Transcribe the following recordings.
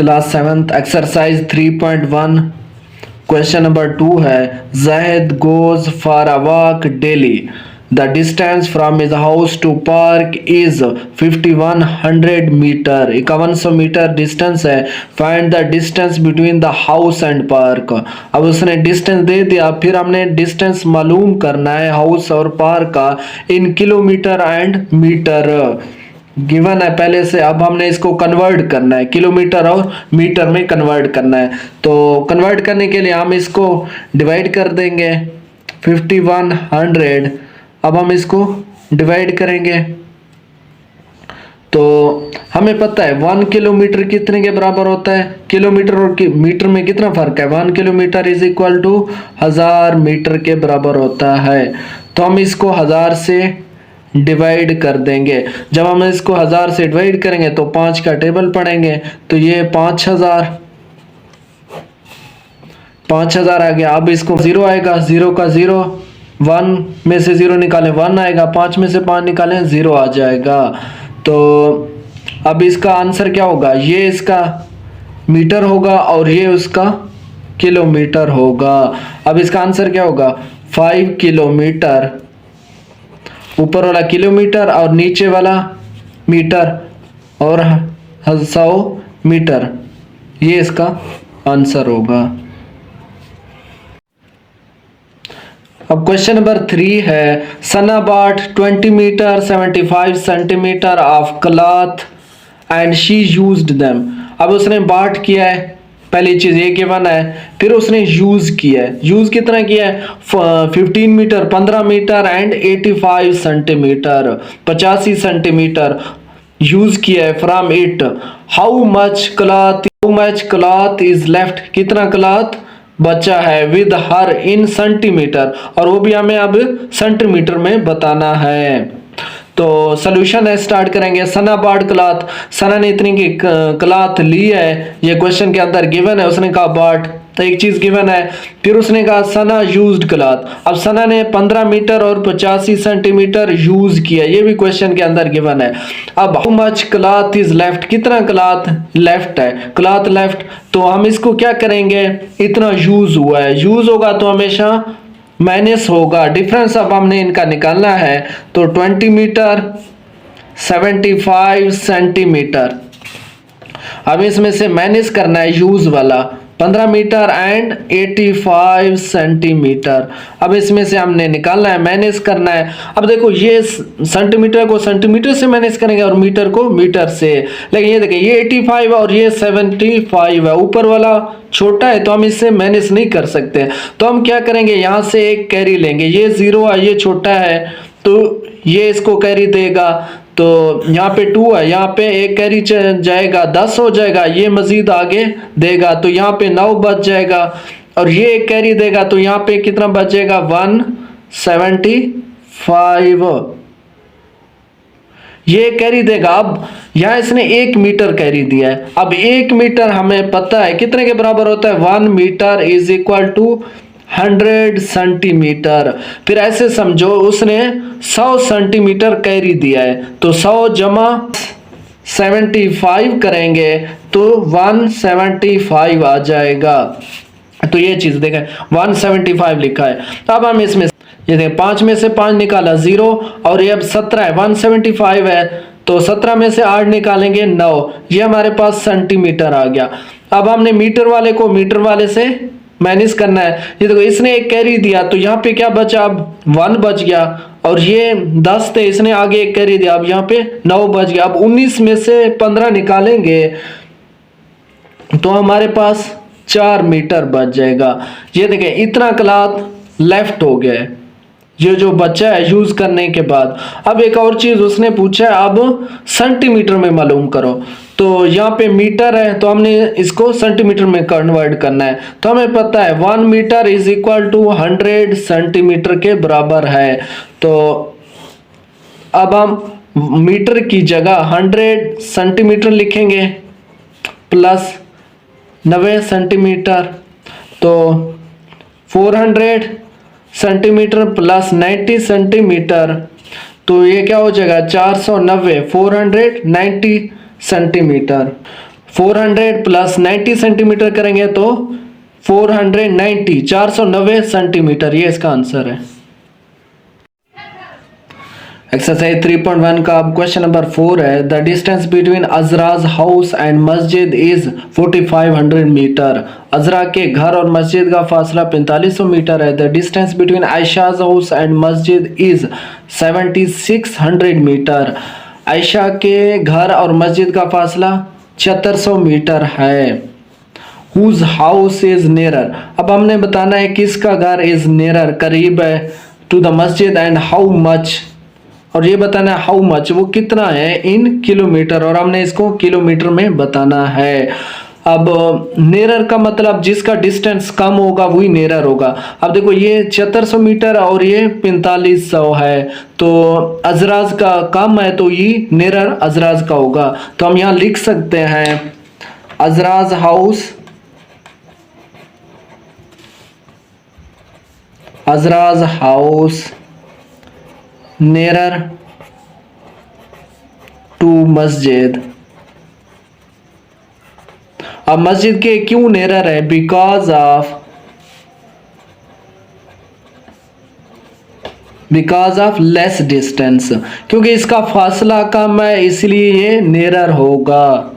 Class 7th exercise 3.1 question number 2 है Zahid goes for a walk daily the distance from his house to park is 5100 metre 5100 metre distance है। Find the distance between the house and park. अब उसने distance दे दिया, फिर हमने distance मालूम करना है हाउस और पार्क का in kilometre and metre given है पहले से। अब हमने इसको कन्वर्ट करना है, किलोमीटर और मीटर में कन्वर्ट करना है। तो कन्वर्ट करने के लिए हम इसको डिवाइड कर देंगे 5100। अब हम इसको डिवाइड करेंगे तो हमें पता है 1 किलोमीटर कितने के बराबर होता है। किलोमीटर और मीटर में कितना फर्क है, 1 kilometre is equal to 1000 metre के बराबर होता है। तो हम इसको 1000 से डिवाइड कर देंगे। जब हम इसको 1000 से डिवाइड करेंगे तो 5 का टेबल पढ़ेंगे तो ये 5000 आ गया। अब इसको 0 आएगा, 0 का 0, 1 में से 0 निकालें 1 आएगा, 5 में से 5 निकालें 0 आ जाएगा। तो अब इसका आंसर क्या होगा, ये इसका मीटर होगा और ये उसका किलोमीटर होगा। अब इसका आंसर क्या होगा 5 किलोमीटर, ऊपर वाला किलोमीटर और नीचे वाला मीटर और 100 मीटर, ये इसका आंसर होगा। अब क्वेश्चन नंबर 3 है Sana bought 20 metre 75 centimetre of cloth and she used them. अब उसने बाट किया है, पहली चीज ये गिवन है, फिर उसने यूज किया है। यूज कितना किया है 15 metre 15 metre and 85 centimetre 85 centimetre use किया है from it. How much cloth is left, कितना क्लॉथ बचा है विद हर इन सेंटीमीटर, और वो भी हमें अब सेंटीमीटर में बताना है। तो सोल्यूशन है, स्टार्ट करेंगे। सना बॉट क्लॉथ, सना ने इतनी की क्लॉथ ली है, ये क्वेश्चन के अंदर गिवन है। उसने कहा बॉट, तो एक चीज गिवन है, फिर उसने कहा सना यूज्ड क्लॉथ। अब सना ने 15 मीटर और 85 सेंटीमीटर यूज किया, ये भी क्वेश्चन के अंदर गिवन है। अब how much cloth is left, कितना क्लॉथ लेफ्ट है, क्लॉथ लेफ्ट, तो हम इसको क्या करेंगे, इतना यूज हुआ है, यूज होगा तो हमेशा माइनस होगा, डिफरेंस अब हमने इनका निकालना है। तो 20 मीटर 75 सेंटीमीटर, अब इसमें से माइनस करना है यूज वाला 15 मीटर एंड 85 सेंटीमीटर। अब इसमें से हमने निकालना है, माइनस करना है। अब देखो ये सेंटीमीटर को सेंटीमीटर से माइनस करेंगे और मीटर को मीटर से, लेकिन ये देखिए ये 85 और ये 75 है, ऊपर वाला छोटा है तो हम इससे माइनस नहीं कर सकते। तो हम क्या करेंगे, यहाँ से एक कैरी लेंगे, ये 0 है ये छोटा है तो ये इसको कैरी देगा, तो यहाँ पे 2 है, यहाँ पे एक कैरी जाएगा 10 हो जाएगा, ये मजीद आगे देगा तो यहाँ पे 9 बच जाएगा, और ये एक कैरी देगा तो यहाँ पे कितना बचेगा 175, ये कैरी देगा। अब यहाँ इसने 1 मीटर कैरी दिया है। अब 1 मीटर हमें पता है कितने के बराबर होता है, 1 metre is equal to 100 centimetre. फिर ऐसे समझो उसने 100 सेंटीमीटर कैरी दिया है, तो 100 जमा 75 करेंगे तो 175 आ जाएगा। तो ये चीज देखें 175 लिखा है। अब हम इसमें ये देखें 5 में से 5 निकाला 0, और ये अब 17 है, 175 है तो 17 में से 8 निकालेंगे 9, ये हमारे पास सेंटीमीटर आ गया। अब हमने मीटर वाले को मीटर वाले से माइनस करना है। ये देखो इसने एक कैरी दिया तो यहाँ पे क्या बचा, अब 1 बच गया, और ये 10 थे इसने आगे एक कैरी दिया, अब यहाँ पे 9 बच गया। अब 19 में से 15 निकालेंगे तो हमारे पास 4 मीटर बच जाएगा। ये देखें इतना क्लॉथ लेफ्ट हो गया है, ये जो बचा है यूज करने के बाद। अब एक और चीज उसने पूछा है, अब सेंटीमीटर में मालूम करो, तो यहाँ पे मीटर है तो हमने इसको सेंटीमीटर में कन्वर्ट करना है। तो हमें पता है 1 metre is equal to 100 centimetre के बराबर है। तो अब हम मीटर की जगह 100 सेंटीमीटर लिखेंगे प्लस 90 सेंटीमीटर, तो 400 सेंटीमीटर प्लस 90 सेंटीमीटर, तो ये क्या हो जाएगा 490 490 सेंटीमीटर। 400 प्लस 90 सेंटीमीटर करेंगे तो 490 490 सेंटीमीटर, ये इसका आंसर है। एक्सरसाइज 3.1 का क्वेश्चन नंबर 4 है, the distance between Azra's house and मस्जिद इज 4500 मीटर। अजरा के घर और मस्जिद का फासला 4500 मीटर है। The distance between Ayesha's house and मस्जिद इज 7600 मीटर। आयशा के घर और मस्जिद का फासला 7600 मीटर है। हुज हाउस इज नियरर, अब हमने बताना है किसका घर इज नियरर, करीब है, टू द मस्जिद, एंड हाउ मच, और ये बताना है हाउ मच, वो कितना है इन किलोमीटर, और हमने इसको किलोमीटर में बताना है। अब नियरर का मतलब जिसका डिस्टेंस कम होगा वही नियरर होगा। अब देखो ये 7600 मीटर और ये 4500 है, तो अजराज का कम है तो ये नियरर अजराज का होगा। तो हम यहाँ लिख सकते हैं अजराज हाउस, अजराज हाउस nearer टू मस्जिद। अब मस्जिद के क्यों nearer है, बिकॉज ऑफ लेस डिस्टेंस, क्योंकि इसका फासला कम है इसलिए ये nearer होगा।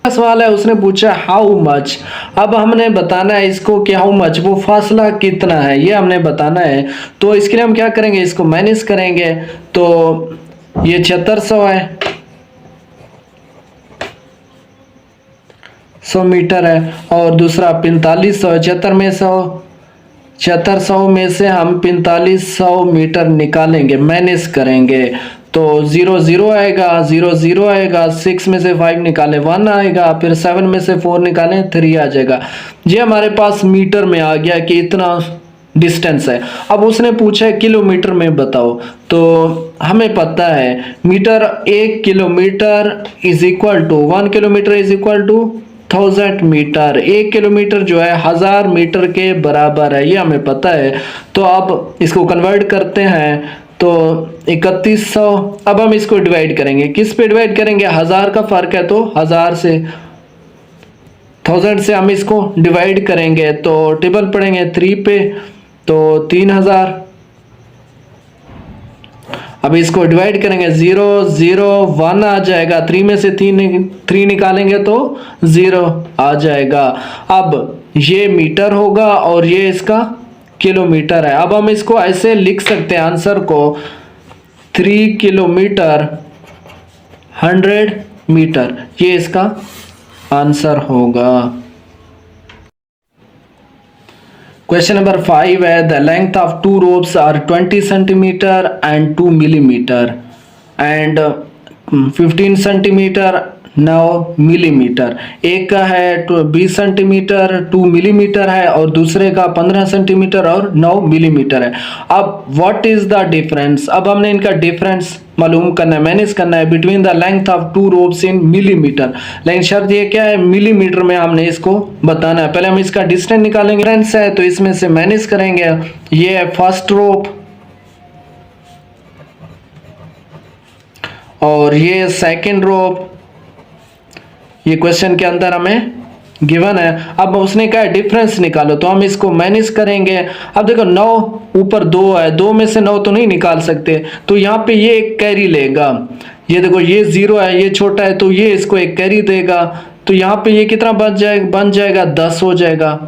सवाल है, उसने पूछा हाउ मच, अब हमने बताना है इसको कि हाउ मच, वो फासला कितना है ये हमने बताना है। तो इसके लिए हम क्या करेंगे, इसको माइनस करेंगे, तो ये 7600 है, 100 मीटर है, और दूसरा 4500 है। 7600 में से हम 4500 मीटर निकालेंगे, माइनस करेंगे, तो 0 0 आएगा, 0 0 आएगा, 6 में से 5 निकालें 1 आएगा, फिर 7 में से 4 निकालें 3 आ जाएगा। ये हमारे पास मीटर में आ गया कि इतना डिस्टेंस है। अब उसने पूछा है किलोमीटर में बताओ, तो हमें पता है metre, 1 kilometre is equal to 1 kilometre is equal to 1000 metre. 1 kilometre जो है 1000 मीटर के बराबर है, ये हमें पता है। तो अब इसको कन्वर्ट करते हैं, तो 3100। अब हम इसको डिवाइड करेंगे, किस पे डिवाइड करेंगे, 1000 का फर्क है तो 1000 से, 1000 से हम इसको डिवाइड करेंगे, तो टेबल पढ़ेंगे 3 पे, तो 3000। अब इसको डिवाइड करेंगे, 0 0 1 आ जाएगा, 3 में से 3 निकालेंगे तो 0 आ जाएगा। अब ये मीटर होगा और ये इसका किलोमीटर है। अब हम इसको ऐसे लिख सकते हैं आंसर को, 3 किलोमीटर 100 मीटर, ये इसका आंसर होगा। क्वेश्चन नंबर 5 है, the length of 2 ropes are 20 centimetre and 2 millimetre and 15 centimetre 9 millimetre. एक का है 20 सेंटीमीटर 2 मिलीमीटर है और दूसरे का 15 सेंटीमीटर और 9 मिलीमीटर है। अब व्हाट इज द डिफरेंस, अब हमने इनका डिफरेंस मालूम करना है, मैनेज करना है between the length of 2 ropes in millimetre. लेकिन शर्त ये क्या है, मिलीमीटर में हमने इसको बताना है। पहले हम इसका डिस्टेंस निकालेंगे, डिफरेंस है तो इसमें से मैनेज करेंगे। ये है फर्स्ट रोप और ये सेकंड रोप, ये क्वेश्चन के अंदर हमें गिवन है। अब उसने कहा डिफरेंस निकालो, तो हम इसको माइनस करेंगे। अब देखो 9 ऊपर 2 है, 2 में से 9 तो नहीं निकाल सकते, तो यहाँ पे ये एक कैरी लेगा। ये देखो ये 0 है, ये छोटा है, तो ये इसको एक कैरी देगा, तो यहाँ पे ये कितना बन जाएगा 10 हो जाएगा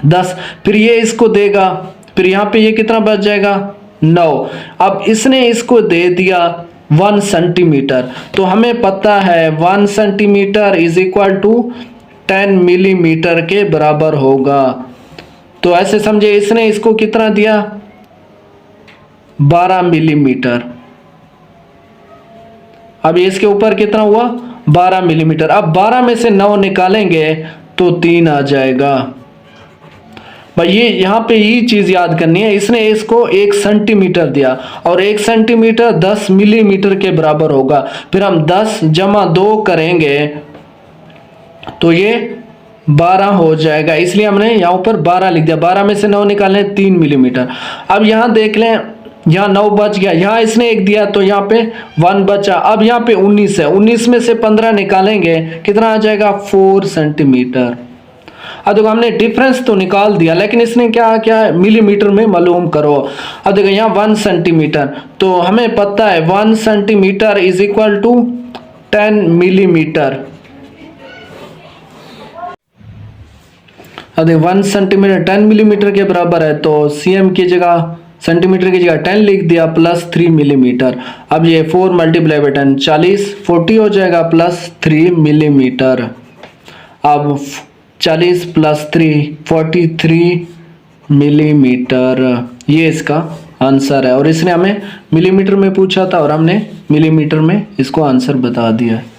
10। फिर ये इसको देगा, फिर यहाँ पे ये कितना बच जाएगा 9। अब इसने इसको दे दिया 1 सेंटीमीटर, तो हमें पता है 1 centimetre is equal to 10 millimetre के बराबर होगा। तो ऐसे समझे, इसने इसको कितना दिया 12 मिलीमीटर। अब इसके ऊपर कितना हुआ 12 मिलीमीटर। अब 12 में से 9 निकालेंगे तो 3 आ जाएगा। भाई ये यहाँ पे ये चीज याद करनी है, इसने इसको 1 सेंटीमीटर दिया और 1 सेंटीमीटर 10 मिलीमीटर के बराबर होगा। फिर हम 10 जमा 2 करेंगे तो ये 12 हो जाएगा, इसलिए हमने यहाँ ऊपर 12 लिख दिया। 12 में से 9 निकालें 3 मिलीमीटर। अब यहाँ देख लें यहाँ 9 बच गया, यहाँ इसने 1 दिया तो यहाँ पे 1 बचा। अब यहाँ पे 19 है, 19 में से 15 निकालेंगे कितना आ जाएगा 4 सेंटीमीटर। अब देखो हमने डिफरेंस तो निकाल दिया, लेकिन इसने क्या मिलीमीटर में मालूम करो। अब देखो यहाँ 1 सेंटीमीटर, तो हमें पता है 1 centimetre is equal to 10 millimetre. अब देखो 1 सेंटीमीटर 10 मिलीमीटर के बराबर है, तो सीएम की जगह सेंटीमीटर की जगह 10 लिख दिया प्लस 3 मिलीमीटर। अब ये 4 मल्टीप्लाई बाई 10 40 40 हो जाएगा प्लस 3 मिलीमीटर। अब 40 प्लस 3 43 मिलीमीटर, ये इसका आंसर है। और इसने हमें मिलीमीटर में पूछा था और हमने मिलीमीटर में इसको आंसर बता दिया है।